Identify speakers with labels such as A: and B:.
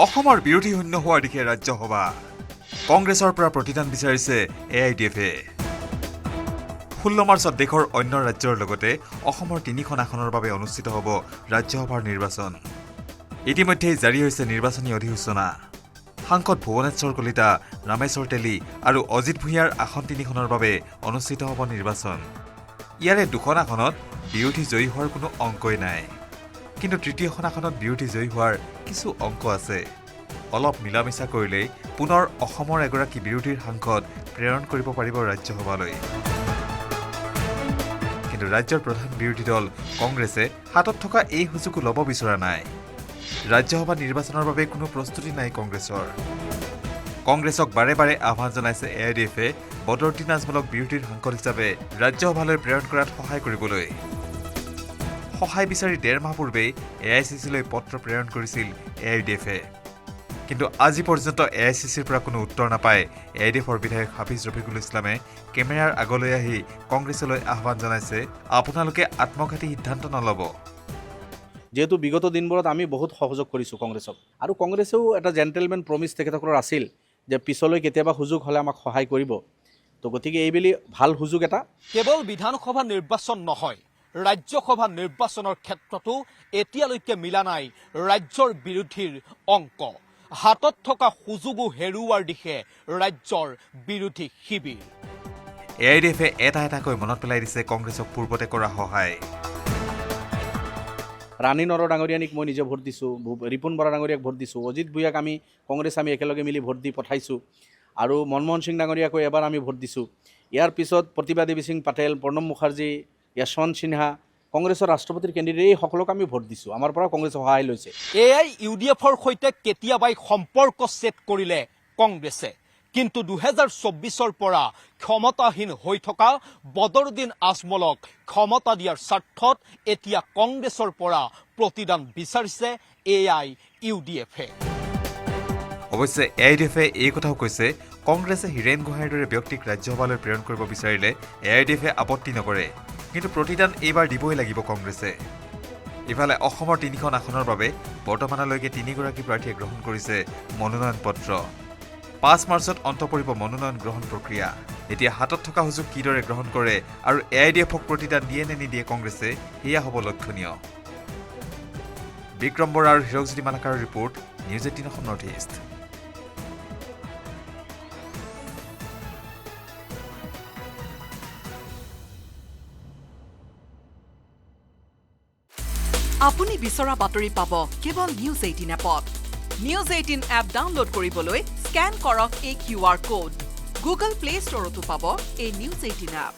A: অসমৰ বিৰোধী শূন্য হোৱাৰ দিশে ৰাজ্যসভা কংগ্ৰেছৰ পৰা প্ৰতিদান বিচাৰিছে AIDF-এ 16 মাৰ্চত দেশৰ অন্য ৰাজ্যৰ লগতে অসমৰ 3খন আসনৰ বাবে অনুষ্ঠিত হ'ব ৰাজ্যসভাৰ নিৰ্বাচন ইতিমধ্যে জাৰি হৈছে নিৰ্বাচনী অধিসূচনা সাংসদ ভুৱনেশ্বৰ কলিতা ৰামেশ্বৰ তেলী আৰু অজিত ভূঞাৰ আসন 3খনৰ বাবে অনুষ্ঠিত হ'ব নিৰ্বাচন ইয়াৰে 2খন আসনত বিৰোধী জয়ী হোৱাৰ কোনো অংকই নাই কিন্তু তৃতীয়খন আসনত বিৰোধী জয়ী হোৱাৰ কিছু অংক আছে অলপ মিলামিছা কৰিলে পুনৰ অসমৰ এগৰাকী বিৰোধীৰ সাংসদ প্ৰেৰণ কৰিব পাৰিব ৰাজ্যসভালৈ কিন্তু ৰাজ্যৰ প্ৰধান বিৰোধী দল কংগ্ৰেছে হাতত থকা এই সুযোগ ল'ব বিচৰা নাই ৰাজ্যসভা নিৰ্বাচনৰ বাবে কোনো প্ৰস্তুতি নাই কংগ্ৰেছক বাৰে বাৰে আহ্বান জনাইছে AIDF-এ বদৰুদ্দিন নাজমুলক বিৰোধীৰ সাংসদ হিচাপে ৰাজ্যসভালৈ প্ৰেৰণ কৰাত সহায় কৰিবলৈ সহায় বিচাৰি 1.5 মাহ পূৰ্বে AICC-লৈ পত্ৰ প্ৰেৰণ কৰিছিল AIDF-এ কিন্তু আজি পৰ্যন্ত AICC-ৰ পৰা কোনো উত্তৰ নাপায় AIDF-ৰ বিধায়ক হাফিজ ৰফিকুল ইছলামে কেমেৰাৰ আগলৈ আহি কংগ্ৰেছলৈ আহ্বান জনাইছে আপোনালোকে আত্মঘাতী সিদ্ধান্ত নল'ব
B: যেহেতু বিগত দিনবোৰত আমি বহুত সহযোগ কৰিছোঁ কংগ্ৰেছক আৰু কংগ্ৰেছেও এটা জেণ্টেলমেন প্ৰমিছ তেখেতসকলৰ আছিল যে পিছলৈ কেতিয়াবা সুযোগ হ'লে আমাক সহায় কৰিব তো গতিকে এইবেলি ভাল সুযোগ এটা
C: কেৱল বিধানসভা নিৰ্বাচন নহয় ৰাজ্যসভা নিৰ্বাচনৰ ক্ষেত্ৰতো এতিয়ালৈকে মিলা নাই ৰাজ্যৰ বিৰোধীৰ অংক হাতত থকা সুযোগো হেৰুৱাৰ দিশে ৰাজ্যৰ বিৰোধী শিবিৰ
A: AIDF-এ এটাকৈ মনত পেলাই দিছে কংগ্ৰেছক পূৰ্বতে কৰা সহায়
B: ৰাণী নৰ ডাঙৰীয়ানীক মই নিজে ভোট দিছোঁ ৰিপুণ বৰা ডাঙৰীয়াক ভোট দিছোঁ অজিত ভূঞাক আমি একেলগে মিলি ভোট দি পঠাইছোঁ আৰু মনমোহন সিং ডাঙৰীয়াকৈ এবাৰ আমি ভোট দিছোঁ ইয়াৰ পিছত প্ৰতিভা দেৱী সিং পাটেল প্ৰণৱ মুখাৰ্জী যশৱন্ত সিনহা কংগ্ৰেছৰ ৰাষ্ট্ৰপতিৰ কেণ্ডিডেট এই সকলোক আমি ভোট দিছোঁ আমাৰ পৰা কংগ্ৰেছে সহায় লৈছে
C: AIUDF-ৰ সৈতে কেতিয়াবাই সম্পৰ্ক ছেট কৰিলে কংগ্ৰেছে কিন্তু 2024-ৰ পৰা ক্ষমতাহীন হৈ থকা বদৰুদ্দিন আজমলক ক্ষমতা দিয়াৰ স্বাৰ্থত এতিয়া কংগ্ৰেছৰ পৰা প্ৰতিদান বিচাৰিছে AIUDF-এ
A: অৱশ্যে AIDF-এ এই কথাও কৈছে কংগ্ৰেছে হীৰেণ গোহাঁইৰ দৰে ব্যক্তিক ৰাজ্যসভালৈ প্ৰেৰণ কৰিব বিচাৰিলে AIDF-এ আপত্তি নকৰে কিন্তু প্ৰতিদান এইবাৰ দিবই লাগিব কংগ্ৰেছে ইফালে অসমৰ 3খন আসনৰ বাবে বৰ্তমানলৈকে 3গৰাকী প্ৰাৰ্থীয়ে গ্ৰহণ কৰিছে মনোনয়ন পত্ৰ 5 মাৰ্চত অন্ত পৰিব মনোনয়ন গ্ৰহণ প্ৰক্ৰিয়া এতিয়া হাতত থকা সুযোগ কিদৰে গ্ৰহণ কৰে আৰু AIDF-ক প্ৰতিদান দিয়ে নে নিদিয়ে কংগ্ৰেছে সেয়া হ'ব লক্ষণীয় বিক্ৰম বৰা আৰু হিৰকজ্যোতি মালাকাৰৰ report news 18 Assam north east
D: আপুনি বিচৰা বাতৰি পাব কেৱল নিউজ 18 এপত নিউজ 18 এপ ডাউনলোড কৰিবলৈ স্ক্যান কৰক এই QR কোড গুগল প্লে ষ্টৰতো পাব এই নিউজ 18 এপ